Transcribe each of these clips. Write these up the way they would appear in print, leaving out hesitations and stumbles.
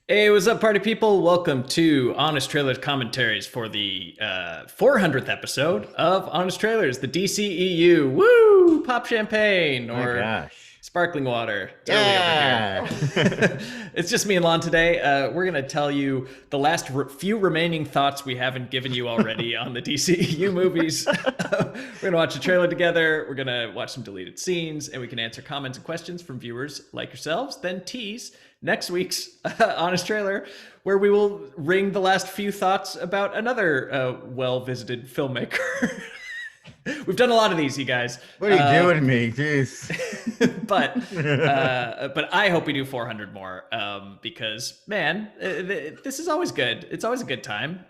Hey, what's up, party people? Welcome to Honest Trailers commentaries for the 400th episode of Honest Trailers, the DCEU. Woo! Pop champagne My or gosh. sparkling water. It's early over here. Yeah. It's just me and Lon today. We're going to tell you the last few remaining thoughts we haven't given you already on the DCEU movies. We're going to watch a trailer together. We're going to watch some deleted scenes, and we can answer comments and questions from viewers like yourselves, then tease next week's Honest Trailer, where we will ring the last few thoughts about another well-visited filmmaker. We've done a lot of these, you guys. What are you doing to me? Jeez. But I hope we do 400 more because, man, this is always good. It's always a good time.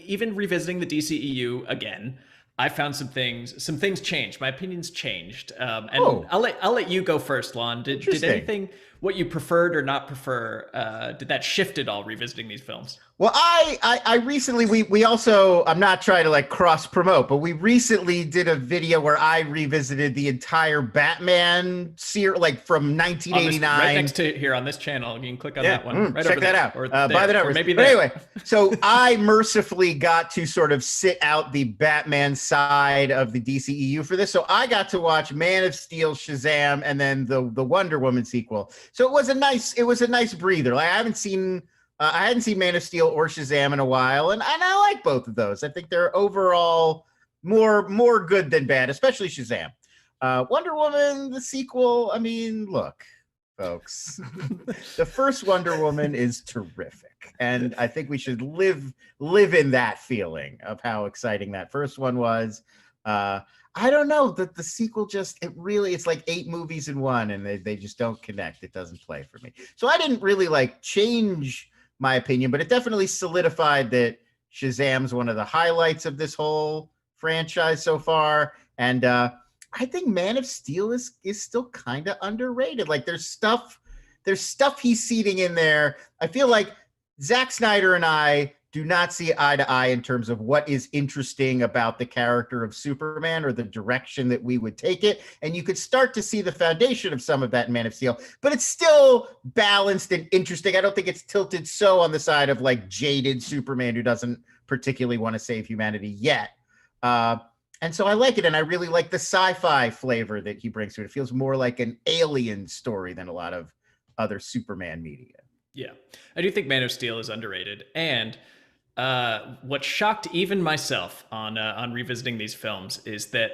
Even revisiting the DCEU again, I found some things changed. My opinions changed. And I'll let you go first, Lon. Did anything, what you preferred or not prefer, did that shift at all revisiting these films? Well, I recently, we also, I'm not trying to like cross promote, but we recently did a video where I revisited the entire Batman series, like from 1989. Right next to here on this channel. You can click on that one. Right check over that there, out. Or By the numbers. Maybe but there. anyway, so I mercifully got to sort of sit out the Batman side of the DCEU for this. So I got to watch Man of Steel, Shazam, and then the Wonder Woman sequel. So it was a nice breather. Like I hadn't seen Man of Steel or Shazam in a while, and I like both of those. I think they're overall more good than bad, especially Shazam. Wonder Woman, the sequel. I mean, look, folks, the first Wonder Woman is terrific, and I think we should live in that feeling of how exciting that first one was. I don't know that the sequel it's like 8 movies in one, and they just don't connect. It doesn't play for me. So I didn't really like change my opinion, but it definitely solidified that Shazam's one of the highlights of this whole franchise so far. And I think Man of Steel is still kind of underrated. Like there's stuff he's seeding in there. I feel like Zack Snyder and I do not see eye to eye in terms of what is interesting about the character of Superman or the direction that we would take it. And you could start to see the foundation of some of that in Man of Steel, but it's still balanced and interesting. I don't think it's tilted so on the side of like jaded Superman who doesn't particularly want to save humanity yet. And so I like it. And I really like the sci-fi flavor that he brings to it. It feels more like an alien story than a lot of other Superman media. Yeah, I do think Man of Steel is underrated. And what shocked even myself on revisiting these films is that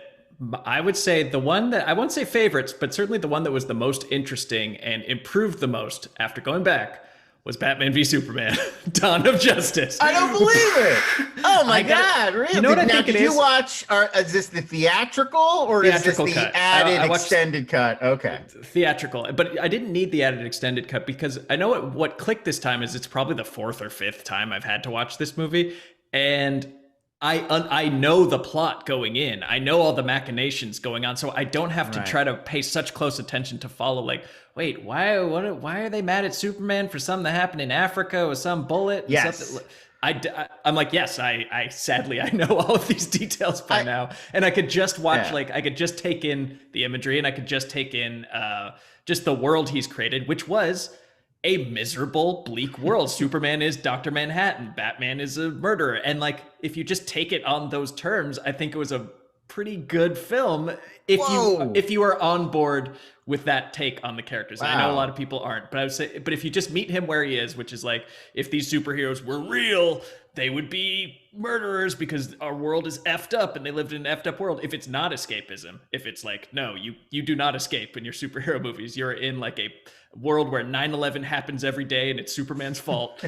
I would say the one that I won't say favorites, but certainly the one that was the most interesting and improved the most after going back was Batman v Superman: Dawn of Justice. I don't believe it. Oh my God! Really? You know what I think did it you is? watch? Is this the theatrical or Theatrical is this the cut. added extended cut? Okay. Theatrical, but I didn't need the added extended cut because I know what clicked this time is it's probably the 4th or 5th time I've had to watch this movie, and I know the plot going in. I know all the machinations going on, so I don't have to try to pay such close attention to follow. Like, wait, why are they mad at Superman for something that happened in Africa with some bullet? Yes. I'm like, yes, I sadly, I know all of these details by now. And I could just watch, I could just take in the imagery and I could just take in just the world he's created, which was a miserable, bleak world. Superman is Dr. Manhattan. Batman is a murderer. And like, if you just take it on those terms, I think it was a pretty good film if you are on board with that take on the characters. Wow. I know a lot of people aren't, but I would say, but if you just meet him where he is, which is like, if these superheroes were real, they would be murderers because our world is effed up and they lived in an effed up world. If it's not escapism, if it's like, no, you do not escape in your superhero movies. You're in like a world where 9/11 happens every day and it's Superman's fault.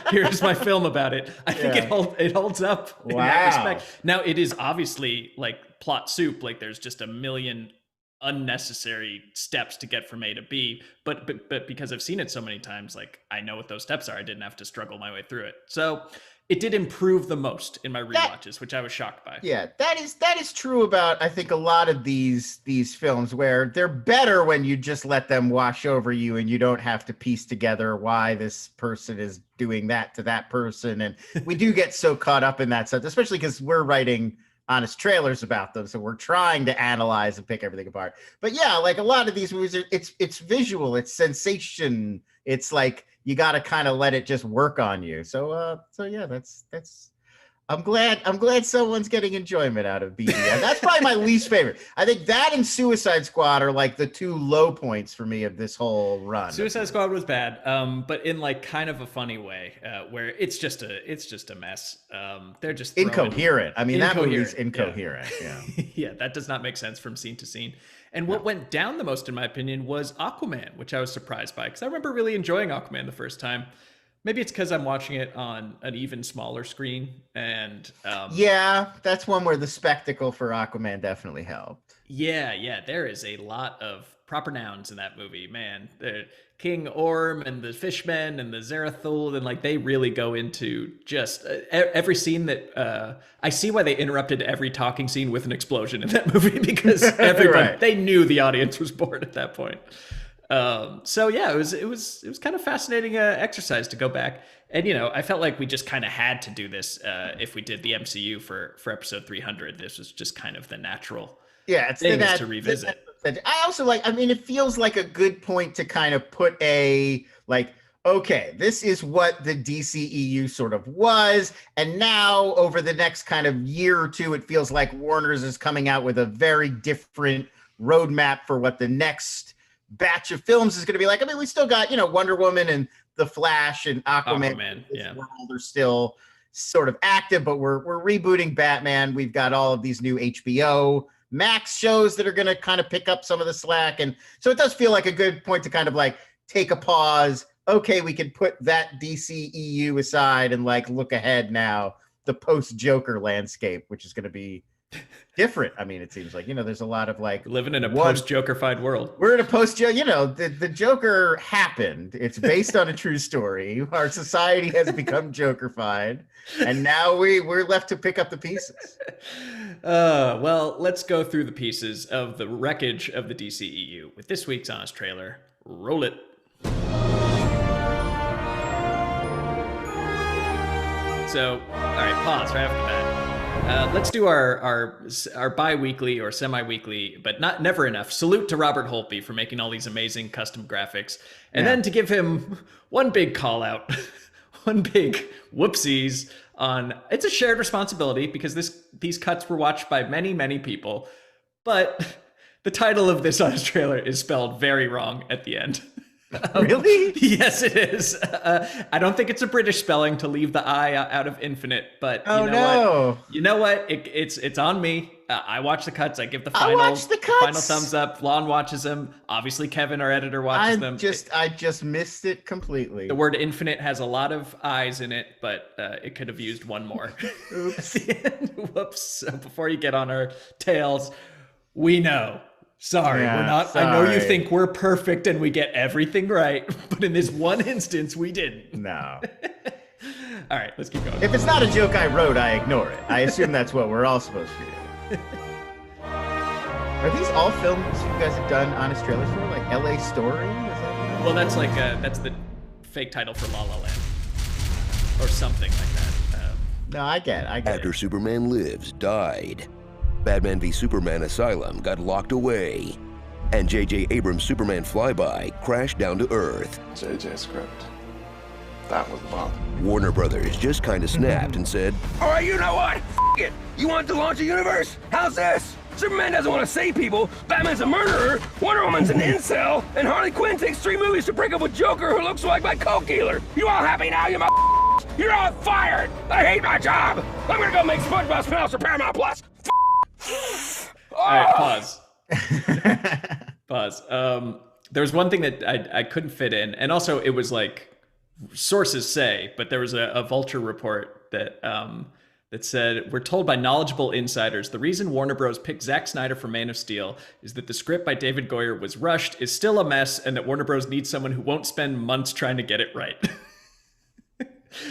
Here's my film about it. I think it holds up in that respect. Now it is obviously like plot soup. Like there's just a million unnecessary steps to get from A to B, but because I've seen it so many times, like I know what those steps are. I didn't have to struggle my way through it. So it did improve the most in my rewatches, which I was shocked by. Yeah, that is true about I think a lot of these films where they're better when you just let them wash over you and you don't have to piece together why this person is doing that to that person. And we do get so caught up in that stuff, especially because we're writing honest trailers about them, so we're trying to analyze and pick everything apart. But yeah, like a lot of these movies, it's visual, it's sensation, it's like you got to kind of let it just work on you. So yeah, that's. I'm glad someone's getting enjoyment out of BDS. That's probably my least favorite. I think that and Suicide Squad are like the two low points for me of this whole run. Suicide Squad was bad, but in like kind of a funny way, where it's just a mess. They're just incoherent. I mean, that movie's incoherent. Yeah. Yeah, that does not make sense from scene to scene. And what went down the most, in my opinion, was Aquaman, which I was surprised by because I remember really enjoying Aquaman the first time. Maybe it's because I'm watching it on an even smaller screen, and yeah, that's one where the spectacle for Aquaman definitely helped. Yeah, there is a lot of proper nouns in that movie, man. The King Orm and the Fishmen and the Zarathul, and like they really go into just every scene that I see why they interrupted every talking scene with an explosion in that movie because everyone they knew the audience was bored at that point. So yeah, it was kind of fascinating exercise to go back, and I felt like we just kind of had to do this if we did the MCU for episode 300. This was just kind of the natural thing to revisit. I also it feels like a good point to kind of put okay, this is what the DCEU sort of was, and now over the next kind of year or two, it feels like Warner's is coming out with a very different roadmap for what the next batch of films is going to be like. I mean, we still got Wonder Woman and The Flash and Aquaman world are still sort of active, but we're rebooting Batman. We've got all of these new HBO Max shows that are going to kind of pick up some of the slack, and so it does feel like a good point to kind of like take a pause. Okay, we can put that DCEU aside and like look ahead now, the post Joker landscape, which is going to be different. I mean, it seems like there's a lot of like living in a post Joker-fied world. We're in a post the Joker happened. It's based on a true story. Our society has become Joker-fied, and now we're left to pick up the pieces. Well, let's go through the pieces of the wreckage of the DCEU with this week's Honest Trailer. Roll it. So, all right, pause right after that. Let's do our bi-weekly or semi-weekly, but never enough. Salute to Robert Holtby for making all these amazing custom graphics. And then to give him one big call out, one big whoopsies on, it's a shared responsibility because these cuts were watched by many, many people. But the title of this Honest Trailer is spelled very wrong at the end. Really? Yes, it is. I don't think it's a British spelling to leave the I out of infinite, but you know what? It's on me. I watch the cuts. I give the final thumbs up. Lon watches them. Obviously, Kevin, our editor, watches them. I just missed it completely. The word infinite has a lot of I's in it, but it could have used one more. Oops. At the end. Whoops. So before you get on our tails, we know. Sorry, we're not. Sorry. I know you think we're perfect and we get everything right, but in this one instance, we didn't. No. All right, let's keep going. If it's not a joke I wrote, I ignore it. I assume that's what we're all supposed to do. Are these all films you guys have done honest trailers for? Like LA Story? Is that well, that's like that's the fake title for La La Land or something like that. No, I get it. After Superman Lives died, Batman v Superman Asylum got locked away, and J.J. Abrams' Superman Flyby crashed down to Earth. JJ script. That was bomb. Warner Brothers just kind of snapped and said, all right, you know what? F it. You want to launch a universe? How's this? Superman doesn't want to save people, Batman's a murderer, Wonder Woman's an incel, and Harley Quinn takes 3 movies to break up with Joker who looks like my coke dealer. You all happy now, you You're all fired! I hate my job! I'm gonna go make SpongeBob spin-offs for Paramount Plus! All right, pause. Pause. There was one thing that I couldn't fit in, and also it was like sources say, but there was a Vulture report that that said, we're told by knowledgeable insiders the reason Warner Bros. Picked Zack Snyder for Man of Steel is that the script by David Goyer was rushed, is still a mess, and that Warner Bros. Needs someone who won't spend months trying to get it right.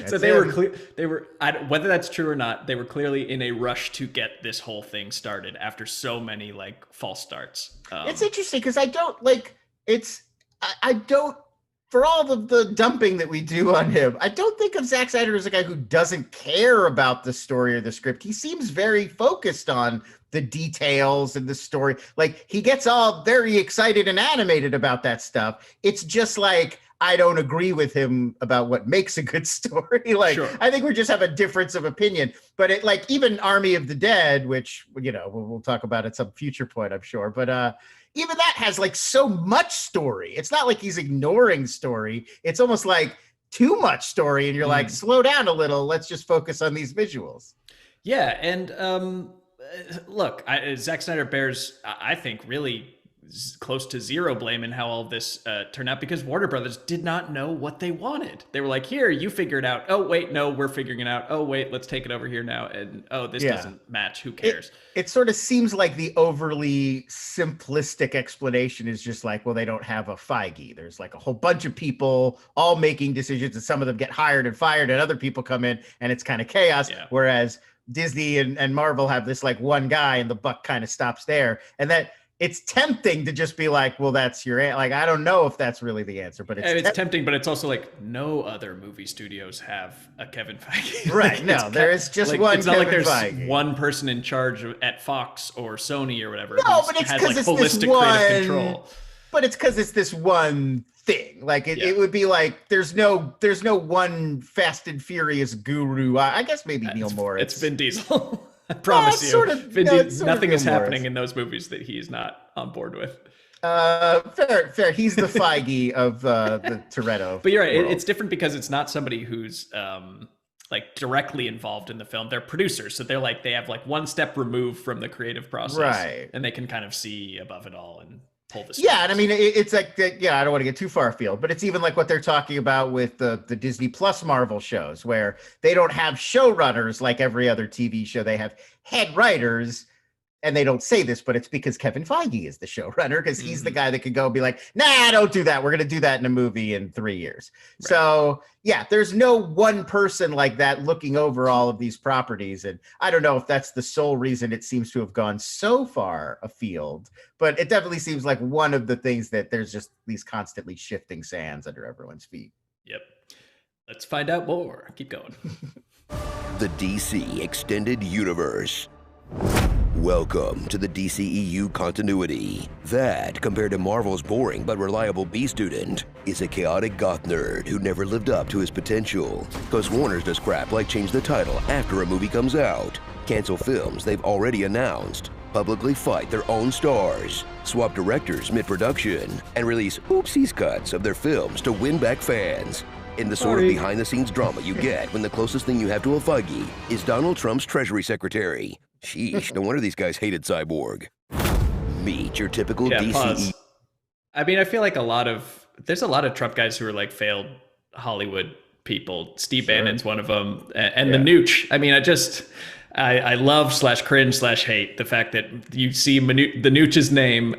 So they were clear. They were, whether that's true or not, they were clearly in a rush to get this whole thing started after so many like false starts. It's interesting because I don't for all of the dumping that we do on him, I don't think of Zack Snyder as a guy who doesn't care about the story or the script. He seems very focused on the details and the story. Like, he gets all very excited and animated about that stuff. It's just like, I don't agree with him about what makes a good story. Like, sure. I think we just have a difference of opinion. But it, like, even Army of the Dead, which, you know, we'll talk about at some future point, I'm sure. But even that has like so much story. It's not like he's ignoring story. It's almost like too much story. And you're like, slow down a little. Let's just focus on these visuals. Yeah. And look, Zack Snyder bears, I think, really close to zero blame in how all this turned out, because Warner Brothers did not know what they wanted. They were like, here, you figure it out. Oh, wait, no, we're figuring it out. Oh, wait, let's take it over here now. And oh, this doesn't match. Who cares? It sort of seems like the overly simplistic explanation is just like, well, they don't have a Feige. There's like a whole bunch of people all making decisions, and some of them get hired and fired, and other people come in, and it's kind of chaos. Yeah. Whereas Disney and Marvel have this like one guy, and the buck kind of stops there. And that it's tempting to just be like, well, that's your like, I don't know if that's really the answer, but it's tempting, but it's also like no other movie studios have a Kevin Feige. Right. Like, no, there is just like, one. It's not Kevin like there's Feige. One person in charge at Fox or Sony or whatever. No, but it's because like it's this one, creative control. But it's because it's this one thing. Like it would be like there's no one Fast and Furious guru. I guess maybe Neil Morris. It's Vin Diesel. I promise you, nothing is happening in those movies that he is not on board with. Fair. He's the Feige of the Toretto. But you're right. It's different because it's not somebody who's like directly involved in the film. They're producers, so they have like one step removed from the creative process, right? And they can kind of see above it all and pull the strings. Yeah, and I mean it's like I don't want to get too far afield, but it's even like what they're talking about with the Disney Plus Marvel shows, where they don't have showrunners like every other TV show. They have head writers, and they don't say this, but it's because Kevin Feige is the showrunner, because he's the guy that could go and be like, nah, don't do that. We're going to do that in a movie in 3 years. Right. So yeah, there's no one person like that looking over all of these properties. And I don't know if that's the sole reason it seems to have gone so far afield, but it definitely seems like one of the things that there's just these constantly shifting sands under everyone's feet. Yep. Let's find out more. Keep going. The DC Extended Universe. Welcome to the DCEU continuity. That, compared to Marvel's boring but reliable B student, is a chaotic goth nerd who never lived up to his potential. Cause Warner's does crap like change the title after a movie comes out, cancel films they've already announced, publicly fight their own stars, swap directors mid-production, and release oopsies cuts of their films to win back fans. In the sort of behind-the-scenes drama you get when the closest thing you have to a Feige is Donald Trump's Treasury Secretary. Sheesh, no wonder these guys hated Cyborg. Meet your typical DCE. Pause. I mean, I feel like there's a lot of Trump guys who are like failed Hollywood people. Steve Bannon's one of them. And the Nooch. I mean, I love /cringe/hate the fact that you see the Nooch's name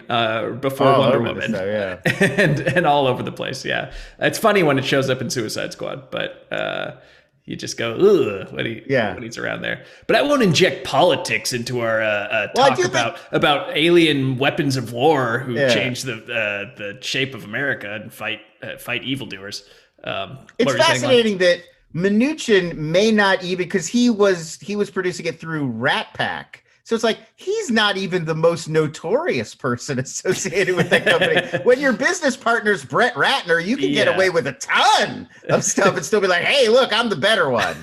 before Wonder Woman, and all over the place. Yeah, it's funny when it shows up in Suicide Squad, but you just go ugh when he's around there. But I won't inject politics into our talk about alien weapons of war who change the shape of America and fight evildoers. It's fascinating that Mnuchin may not even, because he was producing it through Rat Pack. So it's like, he's not even the most notorious person associated with that company. When your business partner's Brett Ratner, you can get away with a ton of stuff and still be like, hey, look, I'm the better one.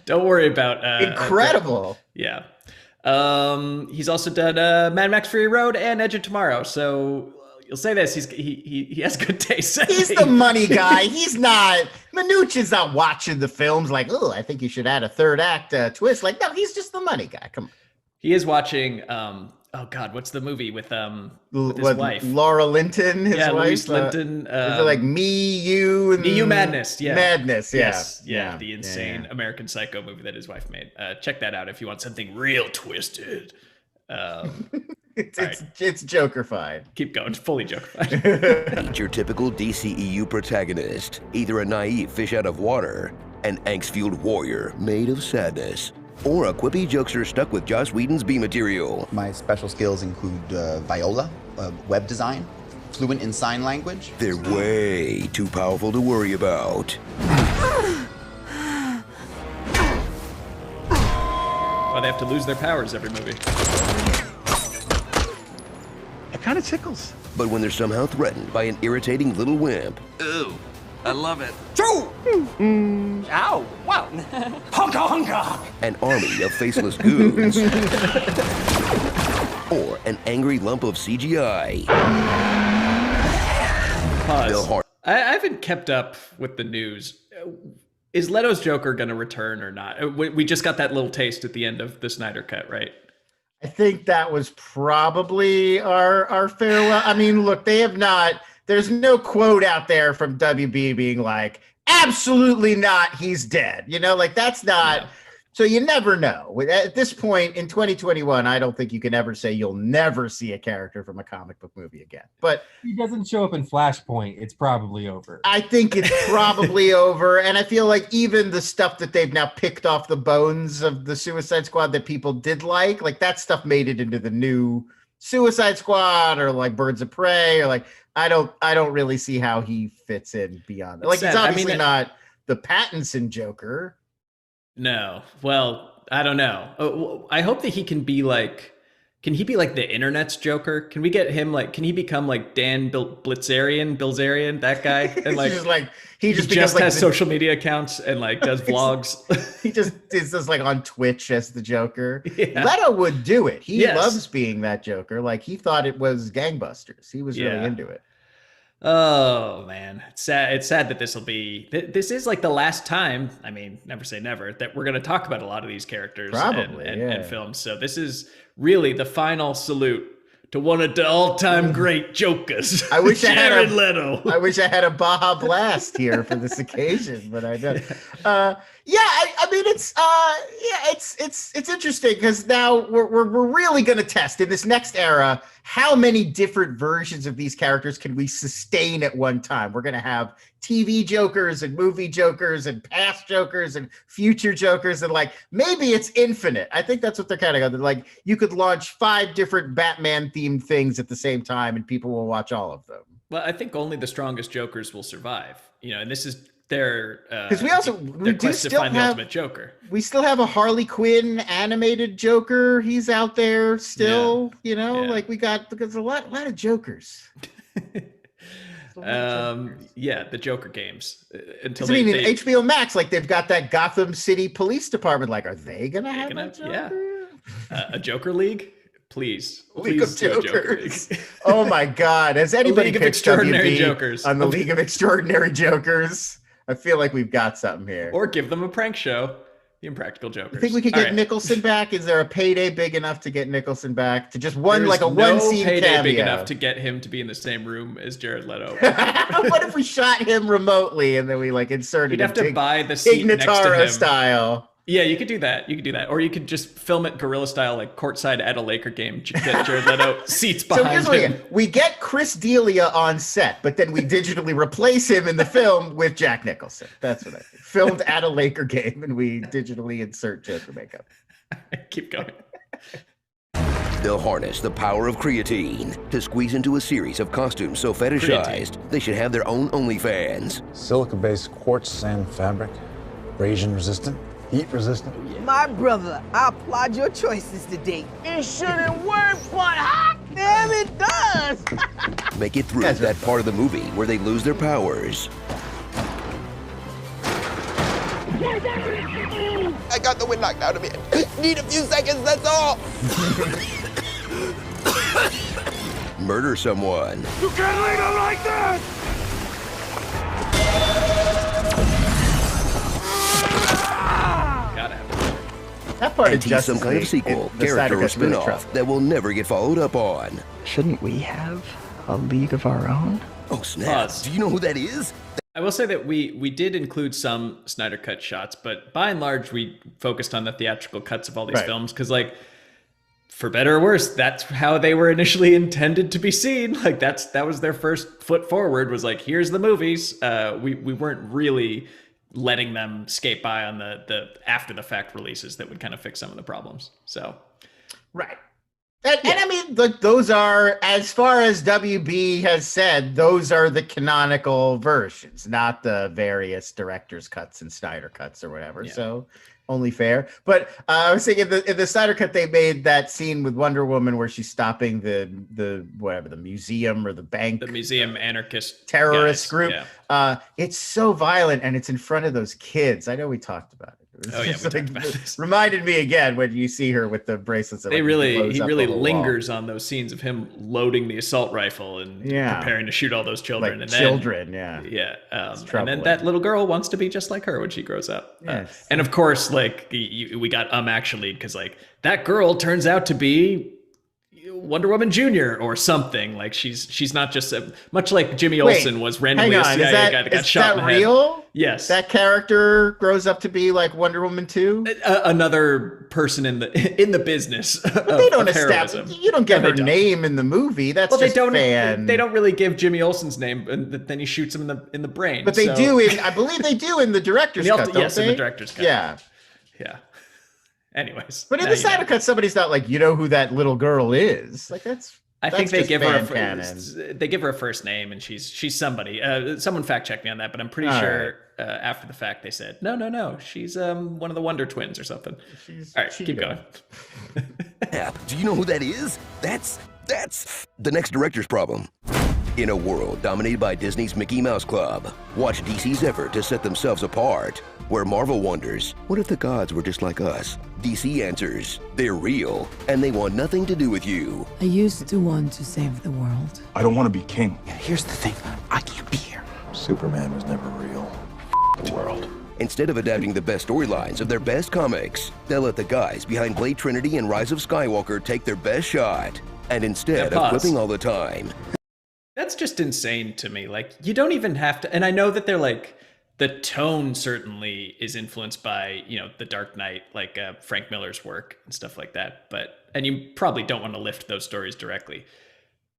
Don't worry about... Incredible. Yeah. He's also done Mad Max Fury Road and Edge of Tomorrow. So you'll say this, he has good taste. He's the money guy. He's not... Mnuchin's not watching the films like, oh, I think you should add a third act twist. Like, no, he's just the money guy. Come on. He is watching, oh God, what's the movie with his wife? Laura Linton, his wife? Louise Linton. Is it like Me, You, and... Me, You, Madness, yeah. Madness, yeah. Yes, yeah, the insane American Psycho movie that his wife made. Check that out if you want something real twisted. It's Joker-fied. Keep going, fully Joker-fied. Meet your typical DCEU protagonist, either a naive fish out of water, an angst-fueled warrior made of sadness, or a quippy jokester stuck with Joss Whedon's B material. My special skills include Viola, web design, fluent in sign language. They're way too powerful to worry about. Well, they have to lose their powers every movie. It kind of tickles. But when they're somehow threatened by an irritating little wimp, Ooh, I love it. Ow! Wow! Honka honka! an army of faceless goons, or an angry lump of CGI. Pause. I haven't kept up with the news. Is Leto's Joker going to return or not? We just got that little taste at the end of the Snyder Cut, right? I think that was probably our farewell. I mean, look, they have not. There's no quote out there from WB being like, absolutely not, he's dead. You know, like that's not. Yeah. So you never know. At this point in 2021, I don't think you can ever say you'll never see a character from a comic book movie again. But he doesn't show up in Flashpoint, it's probably over. I think it's probably over. And I feel like even the stuff that they've now picked off the bones of the Suicide Squad that people did like that stuff made it into the new Suicide Squad or like Birds of Prey or like I don't really see how he fits in beyond. Like it's obviously not the Pattinson Joker. No. Well, I don't know. I hope that he can be like, can he be like the internet's Joker? Can we get him like, can he become like Dan Bilzerian, that guy? And like, he just has social media accounts and like does vlogs. He just is just like on Twitch as the Joker. Yeah. Leto would do it. He loves being that Joker. Like he thought it was gangbusters. He was really into it. Oh man, it's sad. It's sad that this is like the last time. I mean, never say never, that we're going to talk about a lot of these characters and films. So this is really the final salute to one of the all-time great Jokers. I wish Jared Leto. I wish I had a Baja Blast here for this occasion, but I don't. I mean, it's interesting because now we're really going to test in this next era how many different versions of these characters can we sustain at one time. We're going to have TV Jokers and movie Jokers and past Jokers and future Jokers, and like maybe it's infinite. I think that's what they're kind of going. Like you could launch 5 different Batman themed things at the same time, and people will watch all of them. Well, I think only the strongest Jokers will survive. You know, and this is their because we do still have the ultimate Joker. We still have a Harley Quinn animated Joker. He's out there still. Yeah. You know, like we got because a lot of Jokers. The Joker games until in HBO Max, like they've got that Gotham City Police Department. Like, are they gonna have a Joker? A Joker League? Please, League of Jokers. Oh my God! Has anybody League of Extraordinary Jokers on the League of Extraordinary Jokers? I feel like we've got something here. Or give them a prank show. The Impractical Jokers. I think we could get Nicholson back. Is there a payday big enough to get Nicholson back to just one scene payday cameo? Big enough to get him to be in the same room as Jared Leto. What if we shot him remotely and then we like inserted? You'd have to buy the seat next to him style. Yeah, you could do that. Or you could just film it guerrilla style, like courtside at a Laker game. Get Jared Leto seats behind him. We get Chris D'Elia on set, but then we digitally replace him in the film with Jack Nicholson. That's what I think. Filmed at a Laker game, and we digitally insert Joker makeup. Keep going. They'll harness the power of creatine to squeeze into a series of costumes so fetishized they should have their own OnlyFans. Silica-based quartz sand fabric, abrasion resistant, heat resistant. My brother, I applaud your choices today. It shouldn't work, but hot damn it does. Make it through that part of the movie where they lose their powers. I got the wind knocked out of me. Need a few seconds, that's all. Murder someone. You can't leave them like that! That part and is just some kind of sequel, character or spin-off that will never get followed up on. Shouldn't we have a league of our own? Oh snap! Do you know who that is? I will say that we did include some Snyder Cut shots, but by and large we focused on the theatrical cuts of all these films because, like, for better or worse, that's how they were initially intended to be seen. Like that was their first foot forward. Was like, here's the movies. We weren't really letting them skate by on the after the fact releases that would kind of fix some of the problems. So, right. And I mean, look, those are, as far as WB has said, those are the canonical versions, not the various director's cuts and Snyder cuts or whatever. Yeah. So only fair. But I was thinking in the Snyder cut, they made that scene with Wonder Woman where she's stopping the whatever, the museum or the bank. The museum anarchist terrorist guys. group. Yeah. It's so violent, and it's in front of those kids. I know we talked about it. We talked about this. Reminded me again when you see her with the bracelets. That, he really lingers on those scenes of him loading the assault rifle and preparing to shoot all those children. Like children, and then that little girl wants to be just like her when she grows up. Yes. And of course, like we got actually, because like that girl turns out to be Wonder Woman Jr. or something. Like she's not just much like Jimmy Olsen was randomly a CIA guy that got shot in the head. Real? Yes. That character grows up to be like Wonder Woman 2? Another person in the business. But they don't establish. You don't get her name in the movie. That's just fan. They don't really give Jimmy Olsen's name, and then he shoots him in the brain. But they do I believe they do in the director's cut. Yes, in the director's cut. Yeah. Anyways, but in the Snyder cut, somebody's not like, you know who that little girl is. Like I think they give her a first name, and she's somebody. Someone fact checked me on that, but I'm pretty sure after the fact they said no, she's one of the Wonder Twins or something. All right, keep going. Do you know who that is? That's the next director's problem. In a world dominated by Disney's Mickey Mouse Club, watch DC's effort to set themselves apart. Where Marvel wonders, what if the gods were just like us? DC answers, they're real, and they want nothing to do with you. I used to want to save the world. I don't want to be king. Yeah, here's the thing, I can't be here. Superman was never real. The world. Instead of adapting the best storylines of their best comics, they'll let the guys behind Blade Trinity and Rise of Skywalker take their best shot. And instead of flipping all the time... That's just insane to me. Like, you don't even have to... And I know that they're like... The tone certainly is influenced by, The Dark Knight, like Frank Miller's work and stuff like that. And you probably don't want to lift those stories directly.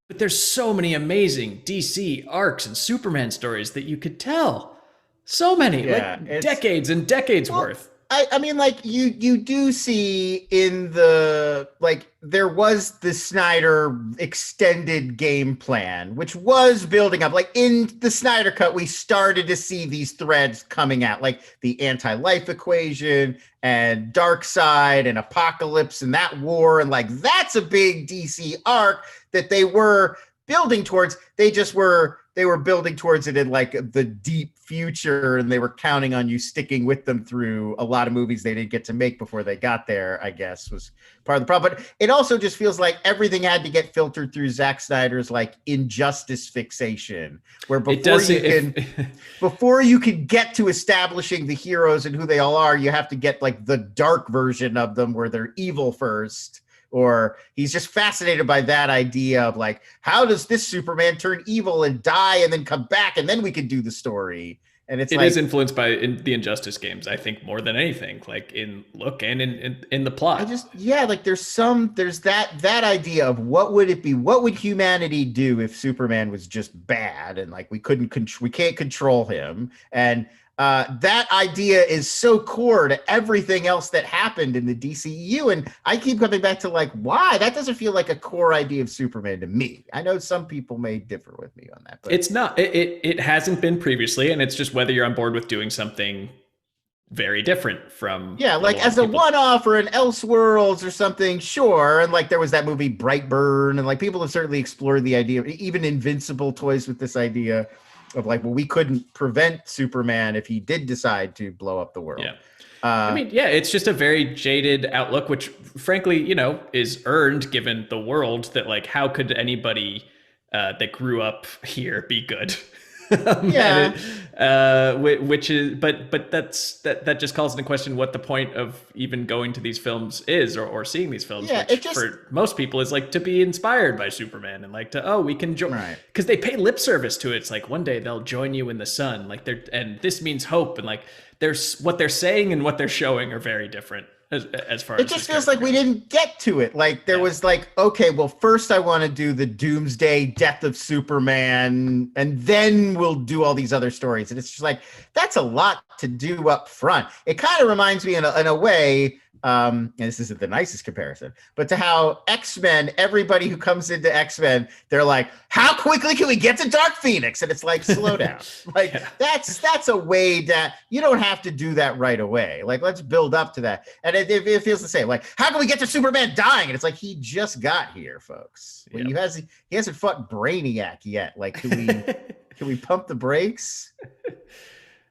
But there's so many amazing DC arcs and Superman stories that you could tell. So many, decades and decades worth. I mean, like you do see in the, like, there was the Snyder extended game plan, which was building up. Like in the Snyder cut, we started to see these threads coming out, like the anti-life equation and Darkseid and Apocalypse and that war. And like, that's a big DC arc that they were building towards. They were building towards it in like the deep future, and they were counting on you sticking with them through a lot of movies they didn't get to make before they got there, I guess, was part of the problem. But it also just feels like everything had to get filtered through Zack Snyder's like injustice fixation, where before you can get to establishing the heroes and who they all are, you have to get like the dark version of them where they're evil first. Or he's just fascinated by that idea of like, how does this Superman turn evil and die and then come back, and then we can do the story. And it is influenced by the Injustice games, I think, more than anything, like in look and in the plot. Like there's that idea of what would it be? What would humanity do if Superman was just bad and like we can't control him? And that idea is so core to everything else that happened in the DCEU. And I keep coming back to like, why? That doesn't feel like a core idea of Superman to me. I know some people may differ with me on that, but it's not. It hasn't been previously, and it's just whether you're on board with doing something very different from like as a one-off or an Elseworlds or something, sure. And like there was that movie Brightburn, and like people have certainly explored the idea of even Invincible toys with this idea of like, well, we couldn't prevent Superman if he did decide to blow up the world. Yeah. I mean, it's just a very jaded outlook, which frankly, is earned given the world that like, how could anybody that grew up here be good? Which is, but that just calls into question what the point of even going to these films is, or seeing these films, which for most people is like to be inspired by Superman and like we can join, because they pay lip service to it. It's like one day they'll join you in the sun, like and this means hope, and like there's what they're saying and what they're showing are very different. As far it just feels like we didn't get to it. Like there was like, okay, well, first I want to do the Doomsday Death of Superman, and then we'll do all these other stories. And it's just like, that's a lot to do up front. It kind of reminds me in a way, and this isn't the nicest comparison, but to how X-Men, everybody who comes into X-Men, they're like, how quickly can we get to Dark Phoenix? And it's like, slow down. Like, yeah. that's a way that you don't have to do that right away. Like, let's build up to that. And it feels the same. Like, how can we get to Superman dying? And it's like, he just got here, folks. Yep. He hasn't fought Brainiac yet. Like, can we pump the brakes?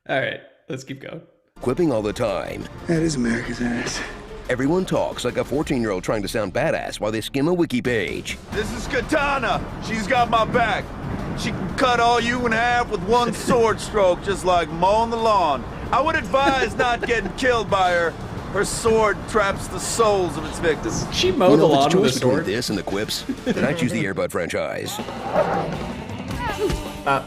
All right, let's keep going. Quipping all the time. That is America's ass. Everyone talks like a 14-year-old trying to sound badass while they skim a wiki page. This is Katana. She's got my back. She can cut all you in half with one sword stroke, just like mowing the lawn. I would advise not getting killed by her. Her sword traps the souls of its victims. She mowed the lawn with a sword. This and the quips, then I choose the Air Bud franchise.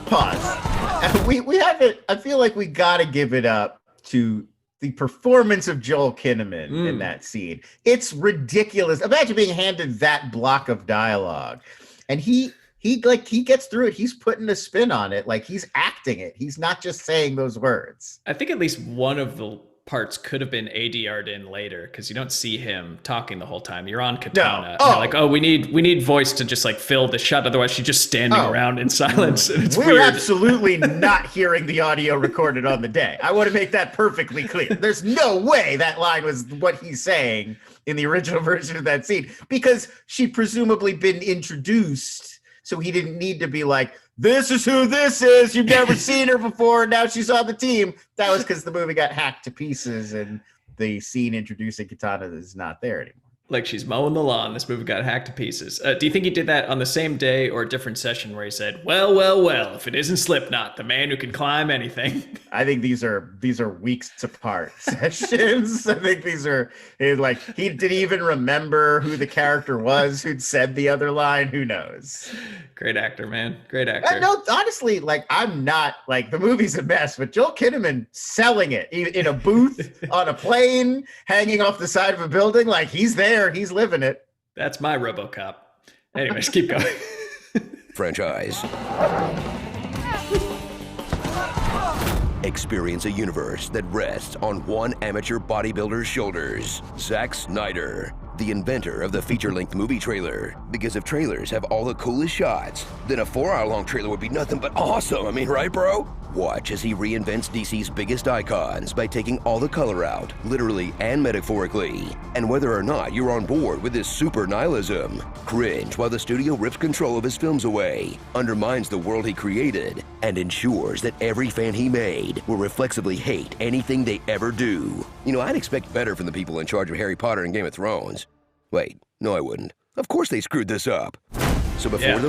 Pause. We have it. I feel like we got to give it up to the performance of Joel Kinnaman in that scene. It's ridiculous. Imagine being handed that block of dialogue, and he gets through it. He's putting a spin on it. Like, he's acting it. He's not just saying those words. I think at least one of the parts could have been ADR'd in later, because you don't see him talking the whole time. You're on Katana. No. Like, oh, we need voice to just like fill the shot. Otherwise, she's just standing around in silence. And it's We're weird. Absolutely not hearing the audio recorded on the day. I want to make that perfectly clear. There's no way that line was what he's saying in the original version of that scene, because she'd presumably been introduced. So he didn't need to be like, this is who this is. You've never seen her before. Now she's on the team. That was because the movie got hacked to pieces and the scene introducing Katana is not there anymore. Like, she's mowing the lawn. This movie got hacked to pieces. Do you think he did that on the same day or a different session where he said, well, if it isn't Slipknot, the man who can climb anything? I think these are weeks apart sessions. I think these are like, he didn't even remember who the character was who'd said the other line. Who knows? Great actor, man. Great actor. No, honestly, like, I'm not, like, the movie's a mess, but Joel Kinnaman selling it in a booth, on a plane, hanging off the side of a building. Like, he's there. He's living it. That's my RoboCop. Anyways, keep going. Franchise. Experience a universe that rests on one amateur bodybuilder's shoulders. Zack Snyder, the inventor of the feature-length movie trailer. Because if trailers have all the coolest shots, then a 4-hour-long trailer would be nothing but awesome. I mean, right, bro? Watch as he reinvents DC's biggest icons by taking all the color out, literally and metaphorically. And whether or not you're on board with his super nihilism, cringe while the studio rips control of his films away, undermines the world he created, and ensures that every fan he made will reflexively hate anything they ever do. You know, I'd expect better from the people in charge of Harry Potter and Game of Thrones. Wait, no, I wouldn't. Of course they screwed this up. So before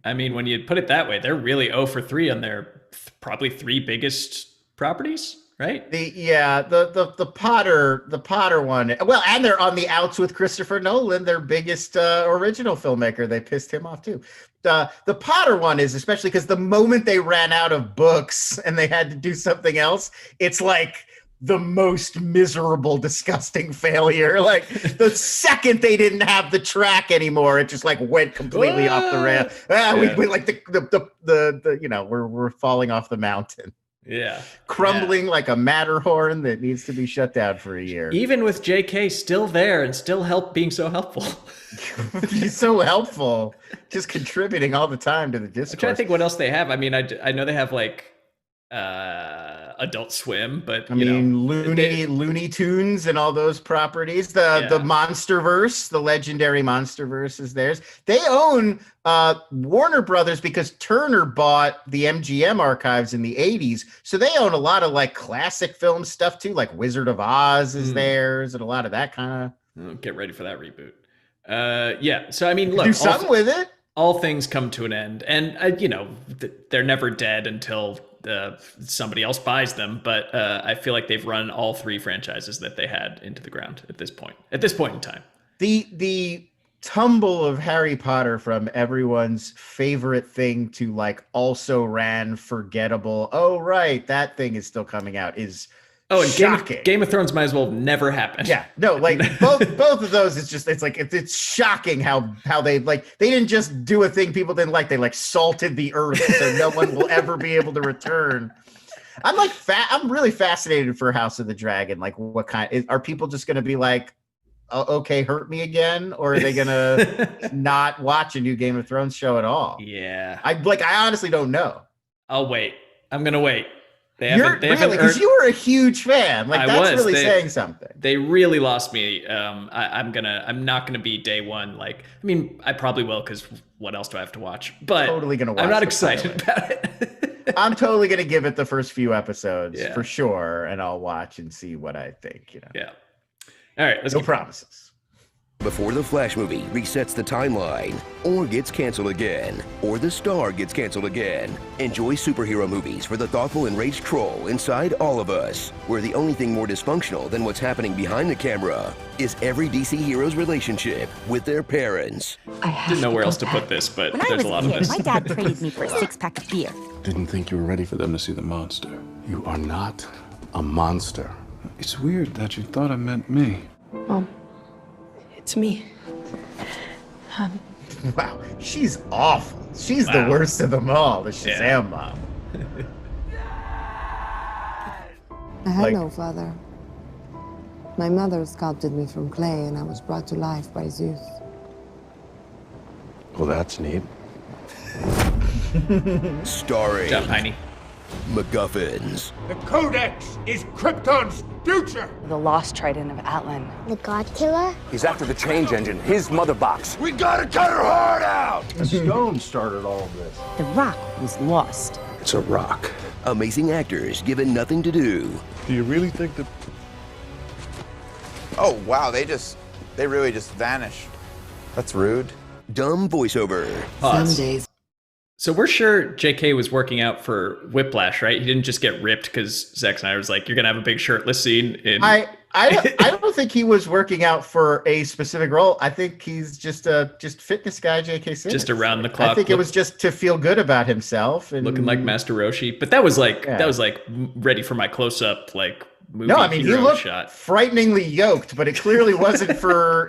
I mean, when you put it that way, they're really 0 for 3 on their probably 3 biggest properties, right? The Potter one. Well, and they're on the outs with Christopher Nolan, their biggest original filmmaker. They pissed him off too. The Potter one is especially because the moment they ran out of books and they had to do something else, it's like the most miserable, disgusting failure. Like, the second they didn't have the track anymore, it just like went completely off the rail. We like the you know, we're falling off the mountain. Yeah. Crumbling like a Matterhorn that needs to be shut down for a year. Even with JK still there and still being so helpful. He's so helpful. Just contributing all the time to the discourse. I'm trying to think what else they have. I mean, I know they have like Adult Swim, but Looney Tunes and all those properties. The Monsterverse, the legendary Monsterverse is theirs. They own Warner Brothers because Turner bought the MGM archives in the 80s. So they own a lot of like classic film stuff too, like Wizard of Oz is theirs and a lot of that kind of. Get ready for that reboot. So I mean, look, do something with it. All things come to an end, and you know, they're never dead until somebody else buys them. But I feel like they've run all 3 franchises that they had into the ground at this point in time. The tumble of Harry Potter from everyone's favorite thing to like also ran forgettable. Oh, right, that thing is still coming out is. Oh, and Game of Thrones might as well never happen. Yeah, no, like both of those. It's shocking how they didn't just do a thing people didn't like. They like salted the earth so no one will ever be able to return. I'm like I'm really fascinated for House of the Dragon. Like, what kind are people just going to be like, oh, okay, hurt me again, or are they going to not watch a new Game of Thrones show at all? Yeah, I honestly don't know. I'll wait. I'm gonna wait. Really, because you were a huge fan. Like, that's really saying something. They really lost me. I'm not gonna be day one. Like, I mean, I probably will, because what else do I have to watch? But totally gonna watch. I'm not excited about it. I'm totally gonna give it the first few episodes for sure, and I'll watch and see what I think. You know. Yeah. All right. Let's no promises. Before the Flash movie resets the timeline, or gets canceled again, or the star gets canceled again, enjoy superhero movies for the thoughtful enraged troll inside all of us, where the only thing more dysfunctional than what's happening behind the camera is every DC hero's relationship with their parents. I didn't know where else to put this, but there's a lot of this. My dad traded me for a 6-pack of beer. Didn't think you were ready for them to see the monster. You are not a monster. It's weird that you thought I meant me. Mom. It's me. Wow, she's awful. She's the worst of them all, the Shazam mom. I had no father. My mother sculpted me from clay, and I was brought to life by Zeus. Well, that's neat. Starring Jump, Heine. MacGuffins. The Codex is Krypton's future! The lost trident of Atlan. The God Killer? He's after the change engine, his mother box. We gotta cut her heart out! A stone started all of this. The rock was lost. It's a rock. Amazing actors given nothing to do. Do you really think that... Oh, wow, they really just vanished. That's rude. Dumb voiceover. Pause. Some days. So we're sure JK was working out for Whiplash, right? He didn't just get ripped because Zack Snyder was like, "You're gonna have a big shirtless scene." In... I don't think he was working out for a specific role. I think he's just fitness guy, JK Simmons. Just around the clock. I think it was just to feel good about himself and looking like Master Roshi. But that was like ready for my close up like movie. No, I mean, he looked shot. frighteningly yoked, but it clearly wasn't for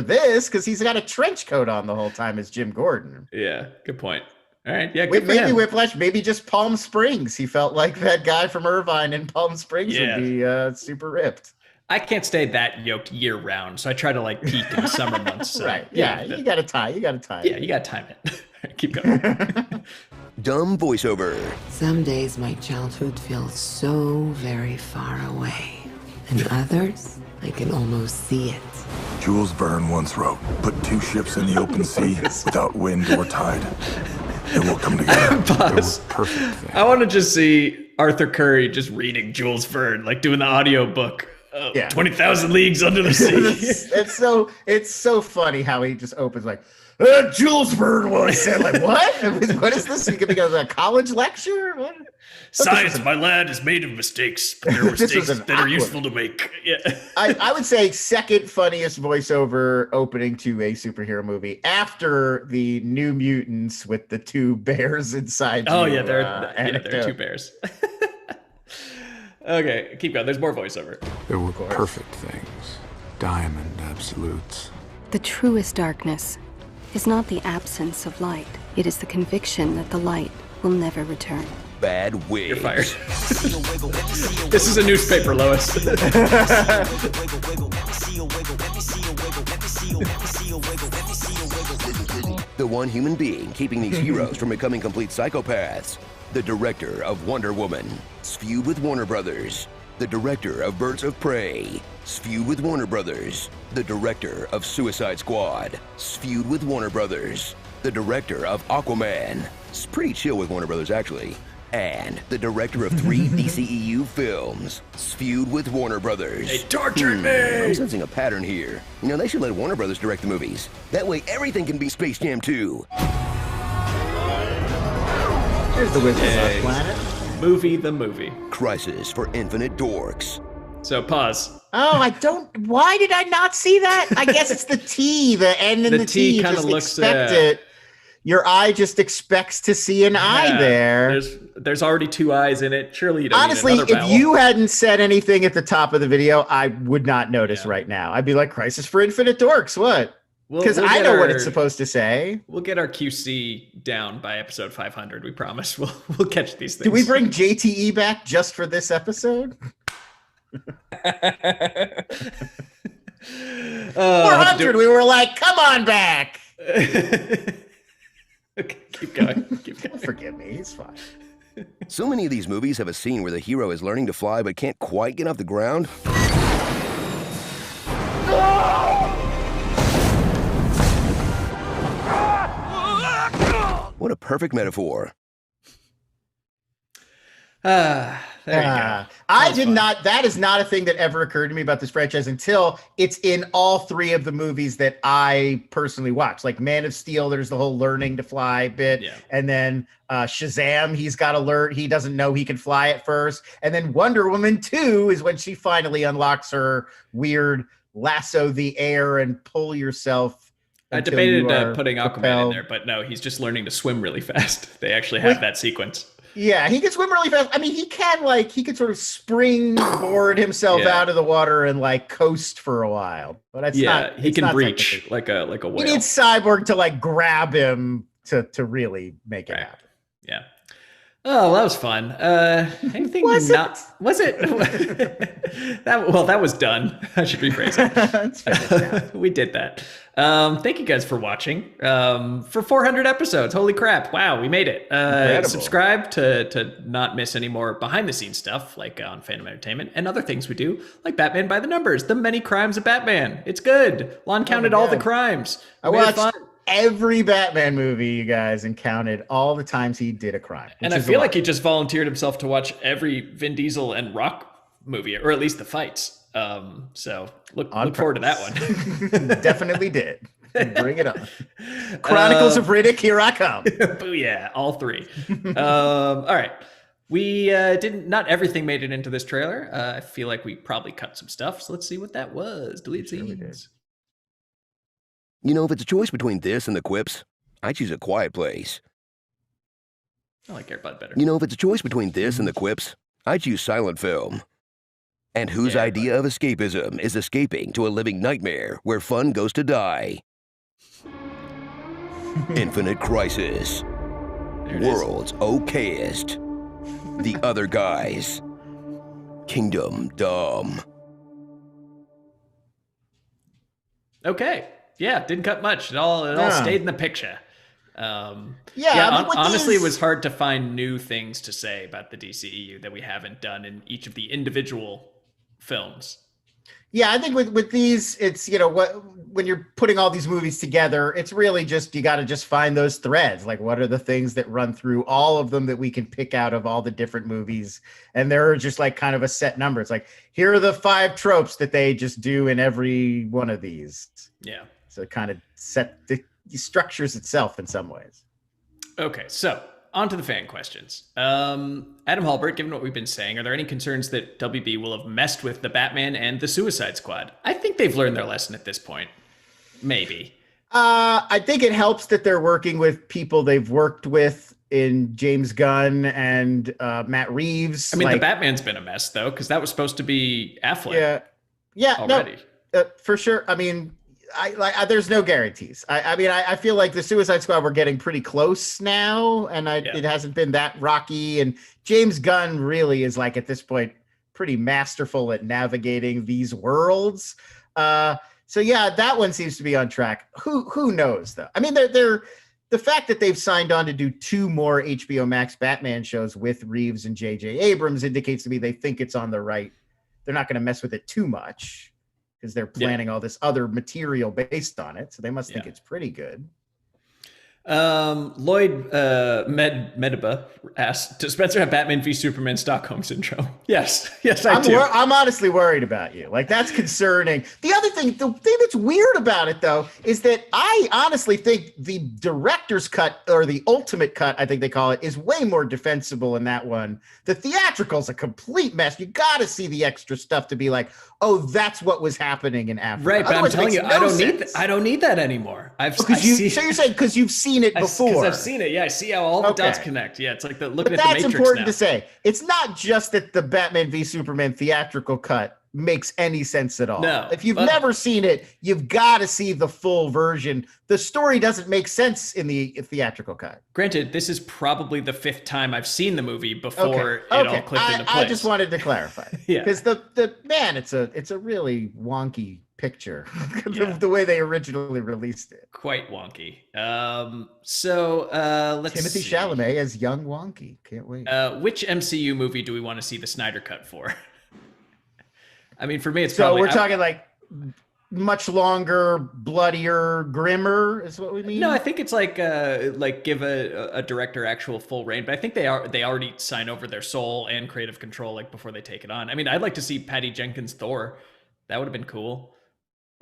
this, because he's got a trench coat on the whole time as Jim Gordon. Yeah, good point. All right, yeah, maybe Whiplash, maybe just Palm Springs. He felt like that guy from Irvine in Palm Springs would be super ripped. I can't stay that yoked year round, so I try to like peak in the summer months. So, right? Yeah, you got to time. Yeah, you got to time it. Keep going. Dumb voiceover. Some days my childhood feels so very far away, and others I can almost see it. Jules Verne once wrote, "Put two ships in the open sea without wind or tide. It will come together." Pause. Perfect thing. I want to just see Arthur Curry just reading Jules Verne, like doing the audio book. 20,000 Leagues Under the Sea. it's so funny how he just opens like, Jules Verne once said, like, what? What is this? You gonna go to a college lecture? What? Science, my lad, is made of mistakes, but there are mistakes that are useful to make. Yeah. I would say second funniest voiceover opening to a superhero movie after the New Mutants with the two bears inside. Oh, yeah, there are two bears. Okay, keep going. There's more voiceover. There were perfect things, diamond absolutes. The truest darkness is not the absence of light. It is the conviction that the light will never return. Bad wigs. You're fired. This is a newspaper, Lois. The one human being keeping these heroes from becoming complete psychopaths. The director of Wonder Woman, feud with Warner Brothers. The director of Birds of Prey, feud with Warner Brothers. The director of Suicide Squad, feud with Warner Brothers. The director of Aquaman, it's pretty chill with Warner Brothers actually. And the director of 3 DCEU films, feud with Warner Brothers. They tortured me! I'm sensing a pattern here. You know, they should let Warner Brothers direct the movies. That way everything can be Space Jam 2. Here's the Wizards of Planet. The movie. Crisis for Infinite Dorks. So pause. Oh, why did I not see that? I guess it's the T, the N and the T. You kind of just looks expect it. Your eye just expects to see an eye there. There's already two eyes in it. Surely you don't Honestly, need another if you hadn't said anything at the top of the video, I would not notice right now. I'd be like, Crisis for Infinite Dorks, what? Because I know what it's supposed to say. We'll get our QC down by episode 500. We promise. We'll catch these things. Do we bring JTE back just for this episode? 400. We were like, come on back. Okay, keep going. Forgive me. He's fine. So many of these movies have a scene where the hero is learning to fly but can't quite get off the ground. What a perfect metaphor. There you go. I did not. That is not a thing that ever occurred to me about this franchise until it's in all three of the movies that I personally watched. Like Man of Steel, there's the whole learning to fly bit. Yeah. And then Shazam, he's got to learn. He doesn't know he can fly at first. And then Wonder Woman 2 is when she finally unlocks her weird lasso the air and pull yourself. I debated putting Aquaman in there, but no, he's just learning to swim really fast. They actually have that sequence. Yeah, he can swim really fast. I mean, he could sort of springboard himself out of the water and like coast for a while. But it's not. He can breach like a whale. He needs Cyborg to like grab him to really make it happen. Yeah. Oh, that was fun. Anything was it? That was done. I should rephrase it. We did that. Thank you guys for watching. For 400 episodes. Holy crap. Wow, we made it. Subscribe to not miss any more behind the scenes stuff like on Fandom Entertainment and other things we do, like Batman by the Numbers, The Many Crimes of Batman. It's good. Lon counted all the crimes. I watched every Batman movie, you guys, and counted all the times he did a crime. And I feel like he just volunteered himself to watch every Vin Diesel and Rock movie, or at least the fights. So look forward to that one. Definitely did. Bring it on. Chronicles of Riddick, here I come. Booyah, all three. All right. We not everything made it into this trailer. I feel like we probably cut some stuff. So let's see what that was. Delete scenes. You know, if it's a choice between this and the quips, I choose A Quiet Place. I like Airbud better. You know, if it's a choice between this and the quips, I choose silent film. And whose idea of escapism is escaping to a living nightmare where fun goes to die? Infinite Crisis. World's okayest. The Other Guys. Kingdom Dumb. Okay. Yeah, didn't cut much. It all stayed in the picture. Honestly, it was hard to find new things to say about the DCEU that we haven't done in each of the individual films. Yeah, I think with these, it's, when you're putting all these movies together, it's really just, you got to just find those threads. Like, what are the things that run through all of them that we can pick out of all the different movies? And there are just like kind of a set number. It's like, here are the 5 tropes that they just do in every one of these. Yeah. So it kind of the structures itself in some ways. Okay, so on to the fan questions. Adam Halbert, given what we've been saying, are there any concerns that WB will have messed with the Batman and the Suicide Squad? I think they've learned their lesson at this point. Maybe. I think it helps that they're working with people they've worked with in James Gunn and Matt Reeves. I mean, the Batman's been a mess, though, because that was supposed to be Affleck. Yeah, already. No, for sure. I mean, there's no guarantees. I feel like the Suicide Squad, we're getting pretty close now, and it hasn't been that rocky. And James Gunn really is, like, at this point, pretty masterful at navigating these worlds. So yeah, that one seems to be on track. Who knows though? I mean, they're the fact that they've signed on to do 2 more HBO Max Batman shows with Reeves and J.J. Abrams indicates to me they think it's on the right. They're not going to mess with it too much, because they're planning all this other material based on it. So they must think it's pretty good. Lloyd Mediba asked, does Spencer have Batman v Superman Stockholm Syndrome? Yes, I do. I'm honestly worried about you. Like, that's concerning. The other thing, the thing that's weird about it, though, is that I honestly think the director's cut, or the ultimate cut, I think they call it, is way more defensible in that one. The theatrical's a complete mess. You got to see the extra stuff to be like, oh, that's what was happening in Africa. Right, but I'm telling you, I don't need that anymore. So you're saying because you've seen it before? Because I've seen it. Yeah, I see how all the dots connect. Yeah, it's like looking at the Matrix now. That's important to say. It's not just that the Batman v Superman theatrical cut makes any sense at all. No, if you've never seen it, you've got to see the full version. The story doesn't make sense in the theatrical cut. Granted, this is probably the 5th time I've seen the movie before it all clicked into place. I just wanted to clarify. Yeah, because it's a really wonky picture. The way they originally released it, quite wonky. Let's Timothy Chalamet as young Wonky. Can't wait. Which MCU movie do we want to see the Snyder Cut for? I mean, for me, it's so we're talking like much longer, bloodier, grimmer is what we mean. No, I think it's like give a director actual full reign, but I think they already sign over their soul and creative control like before they take it on. I mean, I'd like to see Patty Jenkins Thor. That would have been cool.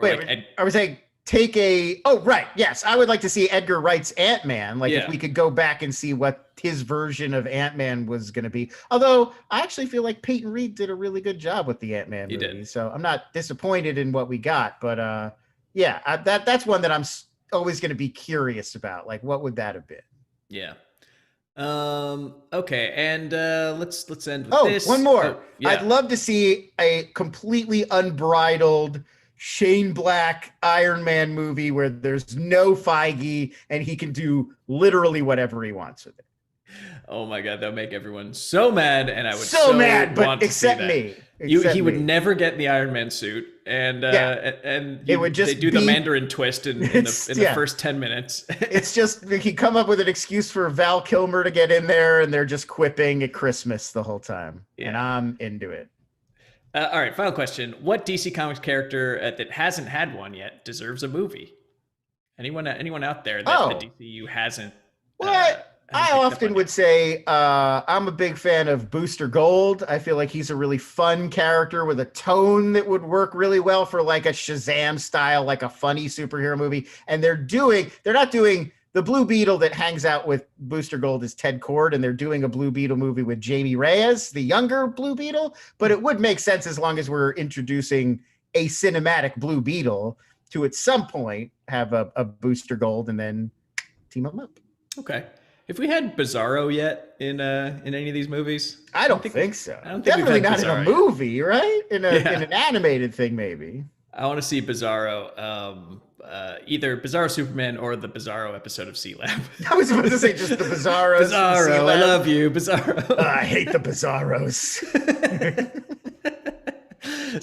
I was saying yes, I would like to see Edgar Wright's Ant-Man. If we could go back and see what his version of Ant-Man was going to be. Although I actually feel like Peyton Reed did a really good job with the Ant-Man movie. So I'm not disappointed in what we got, but that's one that I'm always going to be curious about. Like, what would that have been? Yeah. Okay. And let's end with this. One more. I'd love to see a completely unbridled Shane Black Iron Man movie where there's no Feige and he can do literally whatever he wants with it. Oh my God, that'll make everyone so mad, and I would mad, but want to except see that. me. He would never get in the Iron Man suit, and it would just they do the Mandarin twist in the first 10 minutes. It's just he come up with an excuse for Val Kilmer to get in there, and they're just quipping at Christmas the whole time, and I'm into it. All right, final question: what DC Comics character that hasn't had one yet deserves a movie? Anyone out there that the DCU hasn't? I often would say I'm a big fan of Booster Gold. I feel like he's a really fun character with a tone that would work really well for like a Shazam style, like a funny superhero movie. And they're not doing the Blue Beetle that hangs out with Booster Gold is Ted Kord, and they're doing a Blue Beetle movie with Jamie Reyes, the younger Blue Beetle. But it would make sense as long as we're introducing a cinematic Blue Beetle to at some point have a Booster Gold and then team them up. Okay. Have we had Bizarro yet in any of these movies? I don't think so. I don't think Definitely not Bizarro in a movie, right? In an animated thing, maybe. I want to see Bizarro, either Bizarro Superman or the Bizarro episode of C-Lab. I was about to say just the Bizarros. Bizarro, I love you, Bizarro. I hate the Bizarros.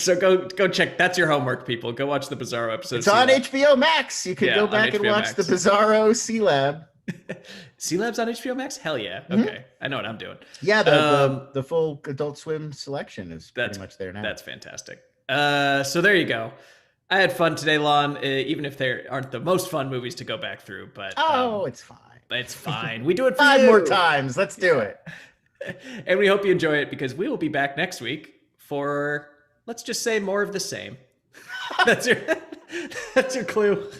So go check. That's your homework, people. Go watch the Bizarro episode. It's on HBO Max. You can go back and watch the Bizarro C-Lab. C-Lab's on HBO Max? Hell yeah. Okay. I know what I'm doing. Yeah, the full Adult Swim selection is pretty much there now. That's fantastic. So there you go. I had fun today, Lon, even if there aren't the most fun movies to go back through. But it's fine. It's fine. We do it for 5 more times. Let's do it. And we hope you enjoy it because we will be back next week for, let's just say, more of the same. That's your clue.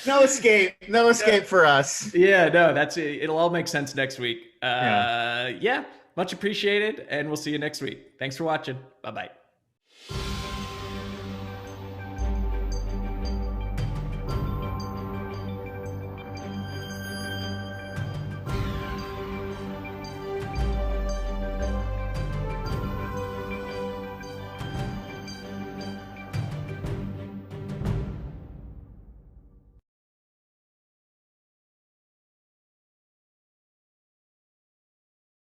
No escape for us. Yeah, no, it'll all make sense next week. Much appreciated, and we'll see you next week. Thanks for watching. Bye-bye.